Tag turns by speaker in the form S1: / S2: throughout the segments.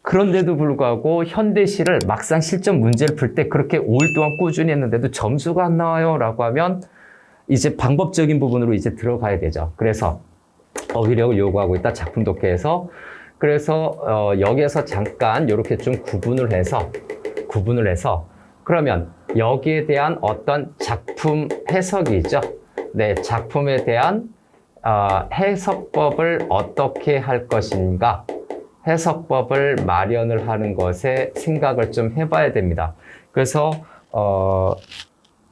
S1: 그런데도 불구하고 현대시를 막상 실전 문제를 풀 때 그렇게 5일 동안 꾸준히 했는데도 점수가 안 나와요 라고 하면 이제 방법적인 부분으로 이제 들어가야 되죠. 그래서 어휘력을 요구하고 있다. 작품 독해에서. 그래서 여기에서 잠깐 이렇게 좀 구분을 해서 그러면 여기에 대한 어떤 작품 해석이 있죠. 네, 작품에 대한 해석법을 어떻게 할 것인가, 해석법을 마련을 하는 것에 생각을 좀 해봐야 됩니다. 그래서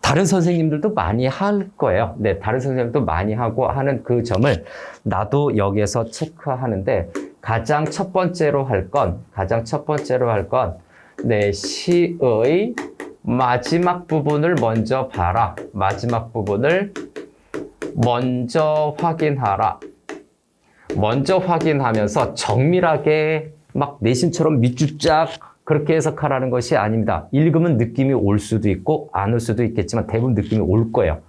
S1: 다른 선생님들도 많이 할 거예요. 네, 다른 선생님도 많이 하고 하는 그 점을 나도 여기에서 체크하는데 가장 첫 번째로 할 건, 네, 시의 마지막 부분을 먼저 봐라. 마지막 부분을 먼저 확인하라. 먼저 확인하면서 정밀하게 막 내신처럼 밑줄짝 그렇게 해석하라는 것이 아닙니다. 읽으면 느낌이 올 수도 있고 안 올 수도 있겠지만 대부분 느낌이 올 거예요.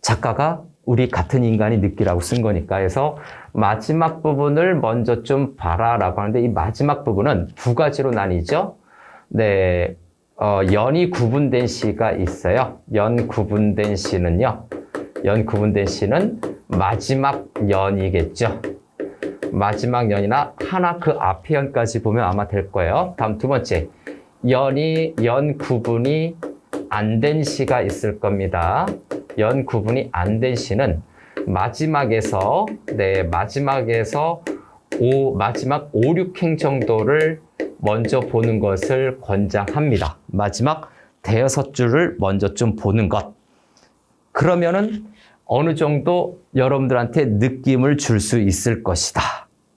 S1: 작가가 우리 같은 인간이 느끼라고 쓴 거니까. 해서 마지막 부분을 먼저 좀 봐라라고 하는데 이 마지막 부분은 두 가지로 나뉘죠. 네, 연이 구분된 시가 있어요. 연 구분된 시는 마지막 연이겠죠. 마지막 연이나 하나 그 앞에 연까지 보면 아마 될 거예요. 다음 두 번째, 연 구분이 안 된 시가 있을 겁니다. 연 구분이 안 된 시는 마지막에서 마지막 5, 6행 정도를 먼저 보는 것을 권장합니다. 마지막 대여섯 줄을 먼저 좀 보는 것. 그러면은 어느 정도 여러분들한테 느낌을 줄 수 있을 것이다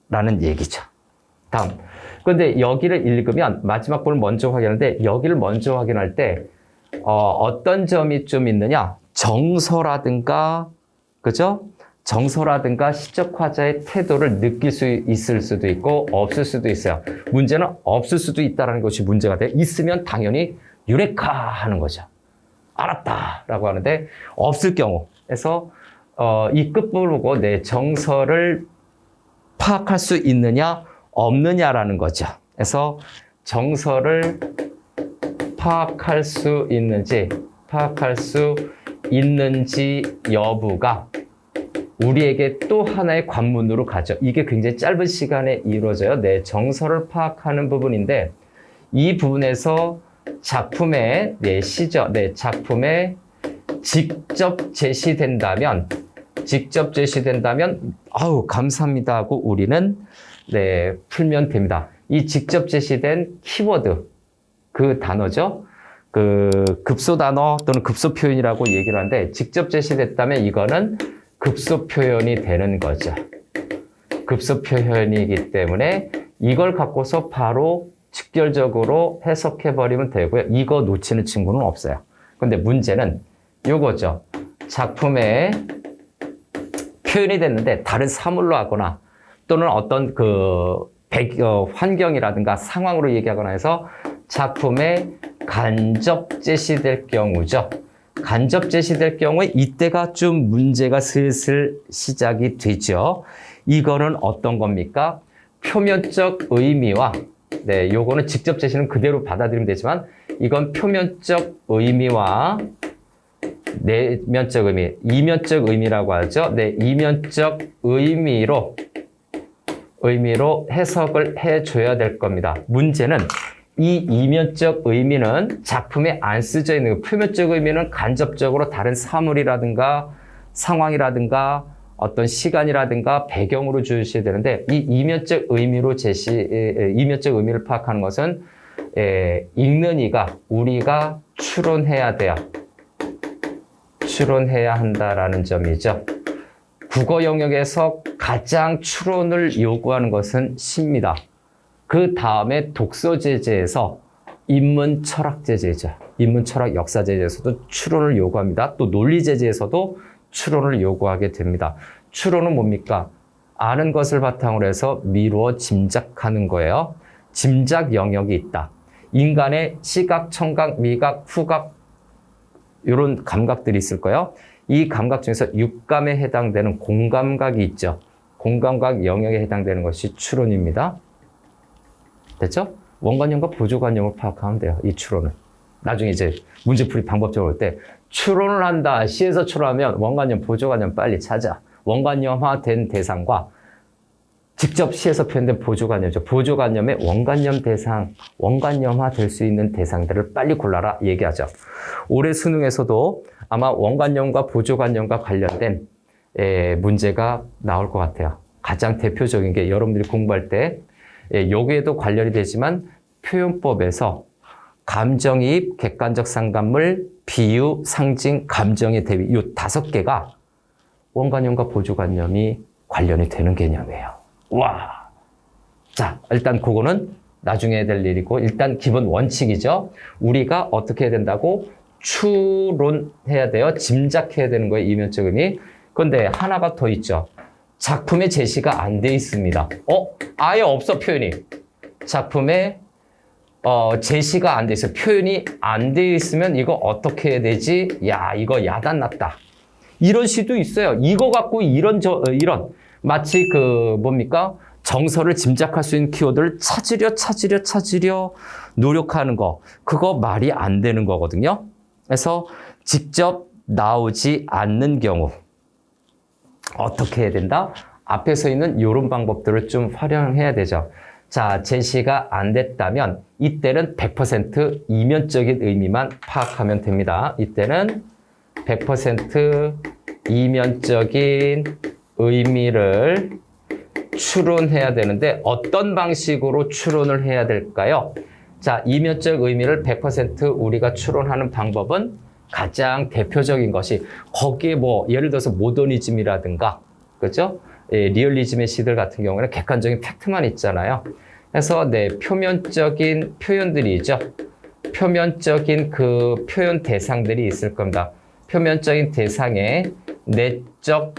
S1: 라는 얘기죠. 다음. 그런데 여기를 읽으면 마지막 부분을 먼저 확인하는데 여기를 먼저 확인할 때 어떤 점이 좀 있느냐? 정서라든가, 그죠? 정서라든가 시적화자의 태도를 느낄 수 있을 수도 있고 없을 수도 있어요. 문제는 없을 수도 있다는 것이 문제가 돼. 있으면 당연히 유레카 하는 거죠. 알았다 라고 하는데 없을 경우. 그래서 이 끝부분을 보고 내 정서를 파악할 수 있느냐 없느냐라는 거죠. 그래서 정서를 파악할 수 있는지 여부가 우리에게 또 하나의 관문으로 가죠. 이게 굉장히 짧은 시간에 이루어져요. 내 정서를 파악하는 부분인데 이 부분에서 작품에 작품에 직접 제시된다면 아우 감사합니다 하고 우리는 풀면 됩니다. 이 직접 제시된 키워드 그 단어죠. 그 급소 단어 또는 급소 표현이라고 얘기를 하는데 직접 제시됐다면 이거는 급소 표현이 되는 거죠. 급소 표현이기 때문에 이걸 갖고서 바로 직결적으로 해석해버리면 되고요. 이거 놓치는 친구는 없어요. 근데 문제는 요거죠. 작품에 표현이 됐는데 다른 사물로 하거나 또는 어떤 환경이라든가 상황으로 얘기하거나 해서 작품에 간접 제시될 경우죠. 간접 제시될 경우에 이때가 좀 문제가 슬슬 시작이 되죠. 이거는 어떤 겁니까? 표면적 의미와 요거는 직접 제시는 그대로 받아들이면 되지만 이건 표면적 의미와 내면적 의미, 이면적 의미라고 하죠. 이면적 의미로 해석을 해줘야 될 겁니다. 문제는 이 이면적 의미는 작품에 안 쓰여 있는 표면적 의미는 간접적으로 다른 사물이라든가 상황이라든가 어떤 시간이라든가 배경으로 주셔야 되는데 이 이면적 의미를 파악하는 것은 읽는 이가 우리가 추론해야 한다라는 점이죠. 국어 영역에서 가장 추론을 요구하는 것은 시입니다. 그 다음에 독서 제재에서 인문 철학 제재죠. 인문 철학 역사 제재에서도 추론을 요구합니다. 또 논리 제재에서도 추론을 요구하게 됩니다. 추론은 뭡니까? 아는 것을 바탕으로 해서 미루어 짐작하는 거예요. 짐작 영역이 있다. 인간의 시각, 청각, 미각, 후각 이런 감각들이 있을 거예요. 이 감각 중에서 육감에 해당되는 공감각이 있죠. 공감각 영역에 해당되는 것이 추론입니다. 됐죠? 원관념과 보조관념을 파악하면 돼요. 이 추론은. 나중에 이제 문제풀이 방법적으로 올 때 추론을 한다. C에서 추론하면 원관념, 보조관념 빨리 찾아. 원관념화된 대상과 직접 C에서 표현된 보조관념이죠. 보조관념의 원관념 대상, 원관념화 될 수 있는 대상들을 빨리 골라라 얘기하죠. 올해 수능에서도 아마 원관념과 보조관념과 관련된 문제가 나올 것 같아요. 가장 대표적인 게 여러분들이 공부할 때 여기에도 관련이 되지만 표현법에서 감정이입, 객관적 상관물, 비유, 상징, 감정의 대비 이 5개가 원관념과 보조관념이 관련이 되는 개념이에요. 와. 자, 일단 그거는 나중에 해야 될 일이고 일단 기본 원칙이죠. 우리가 어떻게 해야 된다고? 추론해야 돼요. 짐작해야 되는 거예요. 이면적 의미. 그런데 하나가 더 있죠. 작품의 제시가 안 돼 있습니다. 아예 없어 표현이. 작품에 제시가 안 돼 있어요. 표현이 안 돼 있으면 이거 어떻게 해야 되지? 야, 이거 야단났다. 이런 시도 있어요. 이거 갖고 이런 마치 뭡니까? 정서를 짐작할 수 있는 키워드를 찾으려 노력하는 거. 그거 말이 안 되는 거거든요. 그래서 직접 나오지 않는 경우 어떻게 해야 된다? 앞에 서 있는 이런 방법들을 좀 활용해야 되죠. 자, 제시가 안 됐다면 이때는 100% 이면적인 의미만 파악하면 됩니다. 이때는 100% 이면적인 의미를 추론해야 되는데 어떤 방식으로 추론을 해야 될까요? 자, 이면적 의미를 100% 우리가 추론하는 방법은 가장 대표적인 것이 거기에 예를 들어서 모더니즘이라든가 그죠? 리얼리즘의 시들 같은 경우는 객관적인 팩트만 있잖아요. 그래서 표면적인 표현들이죠. 표면적인 그 표현 대상들이 있을 겁니다. 표면적인 대상의 내적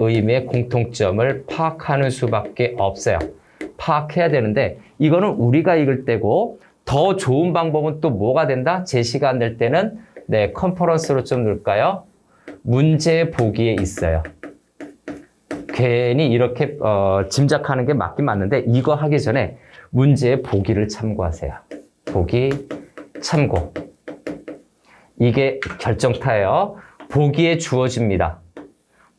S1: 의미의 공통점을 파악하는 수밖에 없어요. 파악해야 되는데 이거는 우리가 읽을 때고 더 좋은 방법은 또 뭐가 된다? 제시가 안 될 때는 컨퍼런스로 좀 넣을까요? 문제 보기에 있어요. 괜히 이렇게 짐작하는 게 맞긴 맞는데 이거 하기 전에 문제의 보기를 참고하세요. 보기 참고. 이게 결정타예요. 보기에 주어집니다.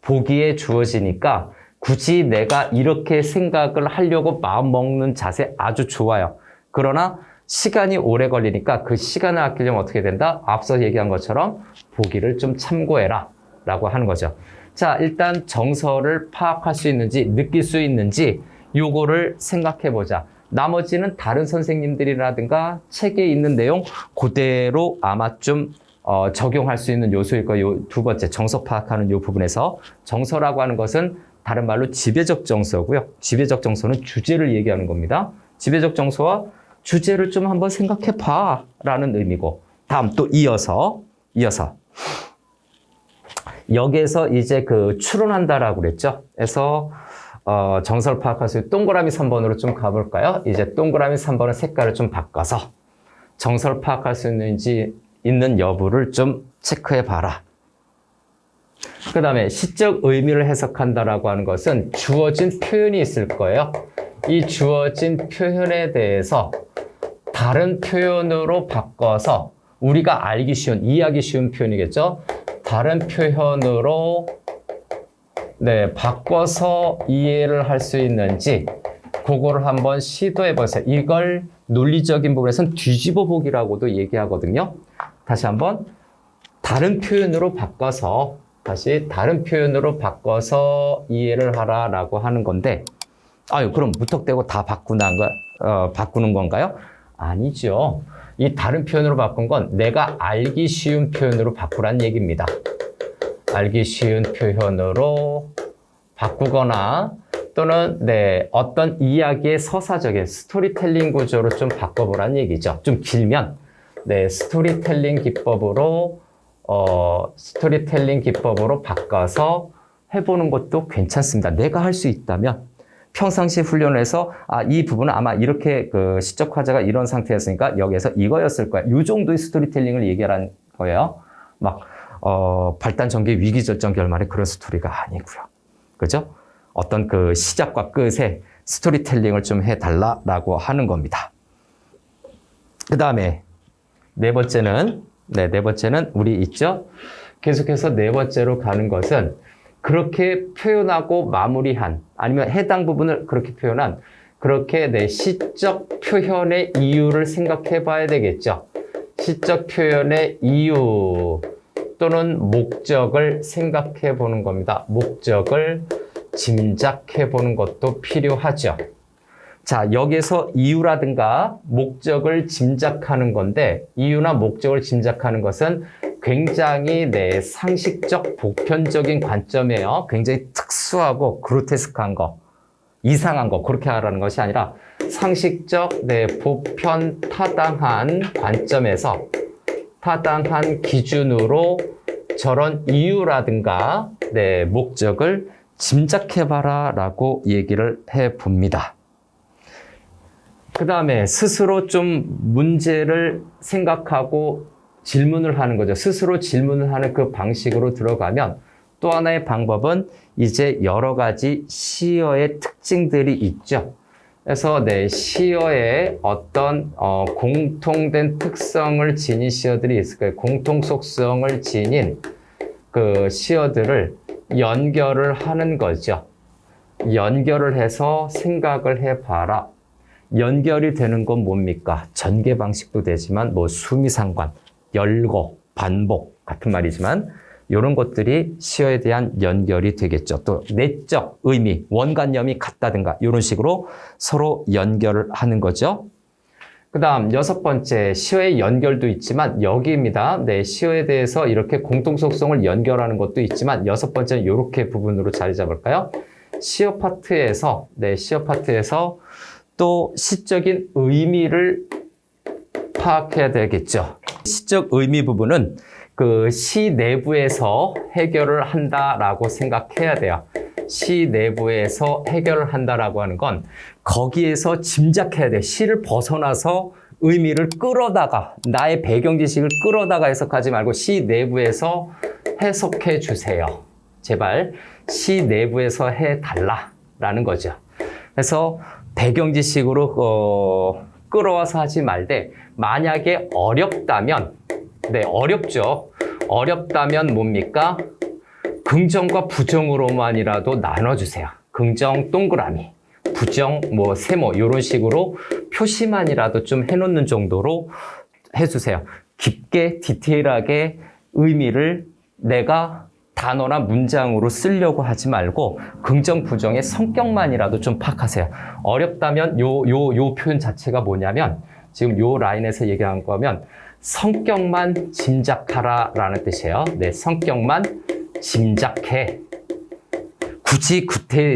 S1: 보기에 주어지니까 굳이 내가 이렇게 생각을 하려고 마음먹는 자세 아주 좋아요. 그러나 시간이 오래 걸리니까 그 시간을 아끼려면 어떻게 된다? 앞서 얘기한 것처럼 보기를 좀 참고해라 라고 하는 거죠. 자, 일단 정서를 파악할 수 있는지 느낄 수 있는지 요거를 생각해 보자. 나머지는 다른 선생님들이라든가 책에 있는 내용 그대로 아마 좀 적용할 수 있는 요소일 거예요. 요 두 번째 정서 파악하는 요 부분에서 정서라고 하는 것은 다른 말로 지배적 정서고요. 지배적 정서는 주제를 얘기하는 겁니다. 지배적 정서와 주제를 좀 한번 생각해 봐 라는 의미고 다음 또 이어서 여기에서 이제 추론한다라고 그랬죠. 그래서 정서를 파악할 수 있는 동그라미 3번으로 좀 가볼까요? 이제 동그라미 3번은 색깔을 좀 바꿔서 정서를 파악할 수 있는 여부를 좀 체크해 봐라. 그 다음에 시적 의미를 해석한다라고 하는 것은 주어진 표현이 있을 거예요. 이 주어진 표현에 대해서 다른 표현으로 바꿔서 우리가 알기 쉬운, 이해하기 쉬운 표현이겠죠. 다른 표현으로 바꿔서 이해를 할 수 있는지 그거를 한번 시도해 보세요. 이걸 논리적인 부분에서는 뒤집어 보기라고도 얘기하거든요. 다시 한번 다른 표현으로 바꿔서 이해를 하라라고 하는 건데 그럼 무턱대고 다 바꾸는 건가요? 아니죠. 이 다른 표현으로 바꾼 건 내가 알기 쉬운 표현으로 바꾸란 얘기입니다. 알기 쉬운 표현으로 바꾸거나 또는 어떤 이야기의 서사적인 스토리텔링 구조로 좀 바꿔보란 얘기죠. 좀 길면 스토리텔링 기법으로 바꿔서 해보는 것도 괜찮습니다. 내가 할 수 있다면 평상시 훈련을 해서 이 부분은 아마 이렇게 시적 화자가 이런 상태였으니까 여기에서 이거였을 거야. 이 정도의 스토리텔링을 얘기하라는 거예요. 발단 전개 위기 절정 결말의 그런 스토리가 아니고요. 그죠? 어떤 시작과 끝에 스토리텔링을 좀 해달라라고 하는 겁니다. 그 다음에 네 번째는 우리 있죠? 계속해서 네 번째로 가는 것은 그렇게 표현하고 마무리한, 아니면 해당 부분을 그렇게 표현한, 그렇게 내 시적 표현의 이유를 생각해 봐야 되겠죠. 시적 표현의 이유 또는 목적을 생각해 보는 겁니다. 목적을 짐작해 보는 것도 필요하죠. 자, 여기서 이유라든가 목적을 짐작하는 건데, 이유나 목적을 짐작하는 것은 굉장히 내 상식적 보편적인 관점이에요. 굉장히 특수하고 그로테스크한 거, 이상한 거, 그렇게 하라는 것이 아니라 상식적 내 보편 타당한 관점에서, 타당한 기준으로 저런 이유라든가 내 목적을 짐작해봐라 라고 얘기를 해봅니다. 그 다음에 스스로 좀 문제를 생각하고 질문을 하는 거죠. 스스로 질문을 하는 그 방식으로 들어가면 또 하나의 방법은 이제 여러 가지 시어의 특징들이 있죠. 그래서 내 시어에 어떤 공통된 특성을 지닌 시어들이 있을 거예요. 공통 속성을 지닌 그 시어들을 연결을 하는 거죠. 연결을 해서 생각을 해봐라. 연결이 되는 건 뭡니까? 전개 방식도 되지만 뭐 수미상관, 열거, 반복 같은 말이지만 이런 것들이 시어에 대한 연결이 되겠죠. 또 내적 의미, 원관념이 같다든가 이런 식으로 서로 연결을 하는 거죠. 그 다음 여섯 번째, 시어의 연결도 있지만 여기입니다. 네, 시어에 대해서 이렇게 공통 속성을 연결하는 것도 있지만 여섯 번째는 이렇게 부분으로 자리 잡을까요? 시어 파트에서 또 시적인 의미를 파악해야 되겠죠. 시적 의미 부분은 그 시 내부에서 해결을 한다라고 생각해야 돼요. 시 내부에서 해결을 한다라고 하는 건 거기에서 짐작해야 돼. 시를 벗어나서 의미를 끌어다가, 나의 배경 지식을 끌어다가 해석하지 말고 시 내부에서 해석해 주세요. 제발 시 내부에서 해달라라는 거죠. 그래서 배경 지식으로 끌어와서 하지 말되, 만약에 어렵다면, 네, 어렵죠. 어렵다면 뭡니까? 긍정과 부정으로만이라도 나눠주세요. 긍정 동그라미, 부정 뭐 세모 이런 식으로 표시만이라도 좀 해놓는 정도로 해주세요. 깊게 디테일하게 의미를 내가 단어나 문장으로 쓰려고 하지 말고 긍정 부정의 성격만이라도 좀 파악하세요. 어렵다면 요 표현 자체가 뭐냐면, 지금 요 라인에서 얘기한 거면 성격만 짐작하라 라는 뜻이에요. 네, 성격만 짐작해. 굳이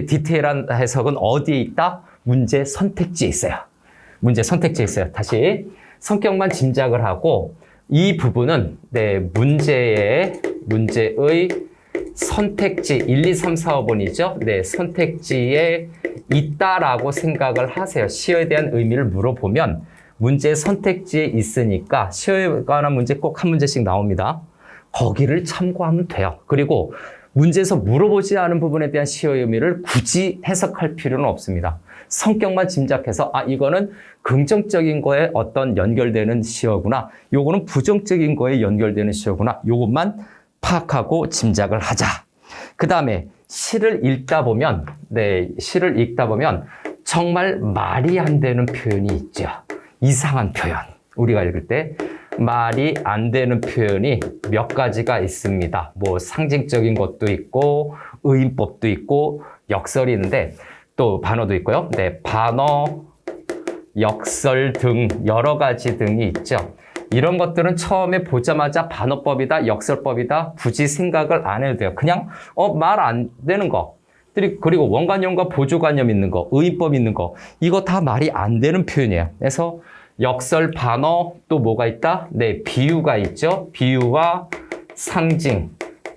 S1: 디테일한 해석은 어디에 있다? 문제 선택지에 있어요. 문제 선택지에 있어요. 다시 성격만 짐작을 하고, 이 부분은 네, 문제의 선택지 1, 2, 3, 4, 5번이죠. 네, 선택지에 있다라고 생각을 하세요. 시어에 대한 의미를 물어보면 문제 선택지에 있으니까 시어에 관한 문제 꼭 한 문제씩 나옵니다. 거기를 참고하면 돼요. 그리고 문제에서 물어보지 않은 부분에 대한 시어의 의미를 굳이 해석할 필요는 없습니다. 성격만 짐작해서 이거는 긍정적인 거에 어떤 연결되는 시어구나, 요거는 부정적인 거에 연결되는 시어구나, 요것만 파악하고 짐작을 하자. 그 다음에 시를 읽다 보면 정말 말이 안 되는 표현이 있죠. 이상한 표현. 우리가 읽을 때 말이 안 되는 표현이 몇 가지가 있습니다. 뭐 상징적인 것도 있고 의인법도 있고 역설이 있는데 또 반어도 있고요. 네, 반어, 역설 등 여러 가지 등이 있죠. 이런 것들은 처음에 보자마자 반어법이다, 역설법이다 굳이 생각을 안 해도 돼요. 그냥 말 안 되는 거, 그리고 원관념과 보조관념 있는 거, 의인법 있는 거, 이거 다 말이 안 되는 표현이에요. 그래서 역설, 반어, 또 뭐가 있다? 네, 비유가 있죠. 비유와 상징,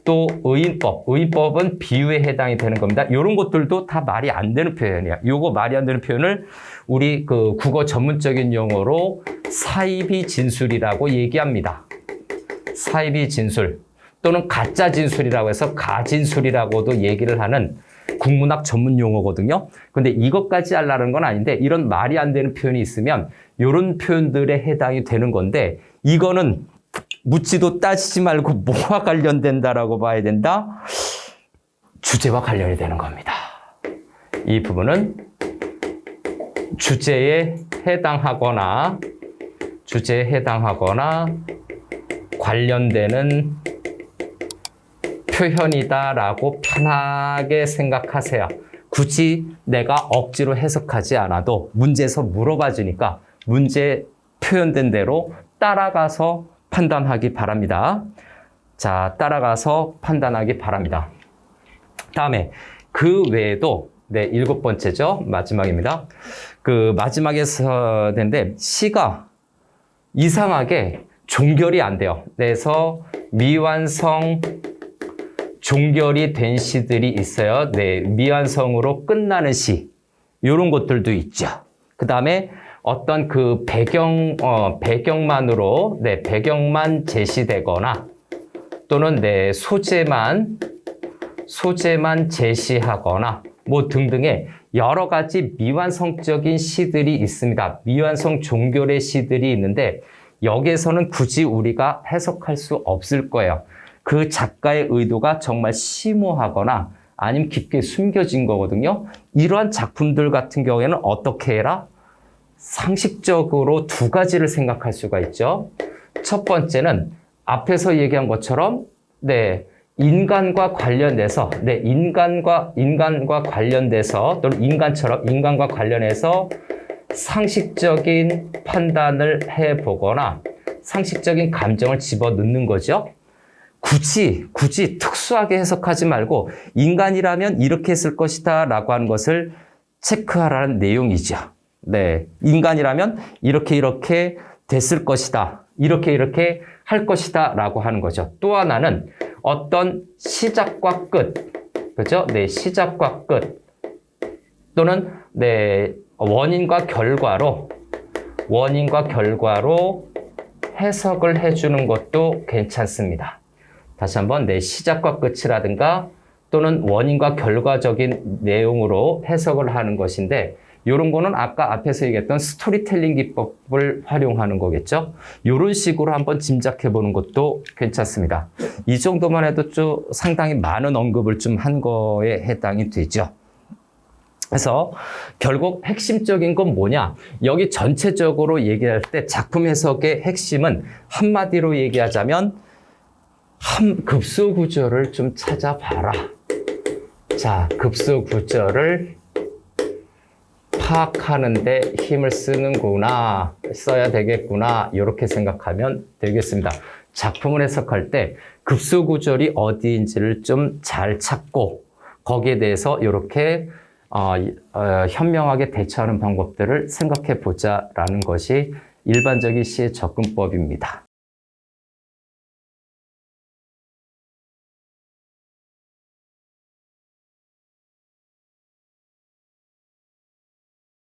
S1: 또 의인법은 비유에 해당이 되는 겁니다. 이런 것들도 다 말이 안 되는 표현이에요. 요거 말이 안 되는 표현을 우리 그 국어 전문적인 용어로 사이비 진술이라고 얘기합니다. 사이비 진술 또는 가짜 진술이라고 해서 가진술이라고도 얘기를 하는 국문학 전문 용어거든요. 근데 이것까지 하려는 건 아닌데 이런 말이 안 되는 표현이 있으면 이런 표현들에 해당이 되는 건데 이거는 묻지도 따지지 말고 뭐와 관련된다라고 봐야 된다? 주제와 관련이 되는 겁니다. 이 부분은 주제에 해당하거나 관련되는 표현이다라고 편하게 생각하세요. 굳이 내가 억지로 해석하지 않아도 문제에서 물어봐 주니까 문제 표현된 대로 따라가서 판단하기 바랍니다. 자, 따라가서 판단하기 바랍니다. 다음에 그 외에도 네, 7번째죠. 마지막입니다. 그 마지막에서 되는데 시가 이상하게 종결이 안 돼요. 그래서 미완성 종결이 된 시들이 있어요. 네, 미완성으로 끝나는 시. 이런 것들도 있죠. 그 다음에 어떤 그 배경만으로, 네, 배경만 제시되거나 또는 네, 소재만 제시하거나 뭐 등등의 여러 가지 미완성적인 시들이 있습니다. 미완성 종결의 시들이 있는데 여기에서는 굳이 우리가 해석할 수 없을 거예요. 그 작가의 의도가 정말 심오하거나 아니면 깊게 숨겨진 거거든요. 이러한 작품들 같은 경우에는 어떻게 해라? 상식적으로 두 가지를 생각할 수가 있죠. 첫 번째는 앞에서 얘기한 것처럼 네, 인간과 관련돼서 또는 인간과 관련해서 상식적인 판단을 해보거나 상식적인 감정을 집어넣는 거죠. 굳이 특수하게 해석하지 말고 인간이라면 이렇게 했을 것이다 라고 하는 것을 체크하라는 내용이죠. 네, 인간이라면 이렇게 됐을 것이다. 이렇게 할 것이다 라고 하는 거죠. 또 하나는 어떤 시작과 끝, 그죠? 네, 시작과 끝 또는 네, 원인과 결과로 해석을 해주는 것도 괜찮습니다. 다시 한번 내 시작과 끝이라든가 또는 원인과 결과적인 내용으로 해석을 하는 것인데 이런 거는 아까 앞에서 얘기했던 스토리텔링 기법을 활용하는 거겠죠. 이런 식으로 한번 짐작해 보는 것도 괜찮습니다. 이 정도만 해도 좀 상당히 많은 언급을 좀 한 거에 해당이 되죠. 그래서 결국 핵심적인 건 뭐냐? 여기 전체적으로 얘기할 때 작품 해석의 핵심은 한마디로 얘기하자면 급수 구조를 좀 찾아봐라. 자, 급수 구조를 파악하는데 힘을 써야 되겠구나. 이렇게 생각하면 되겠습니다. 작품을 해석할 때 급수 구조이 어디인지를 좀 잘 찾고 거기에 대해서 이렇게 현명하게 대처하는 방법들을 생각해 보자라는 것이 일반적인 시의 접근법입니다.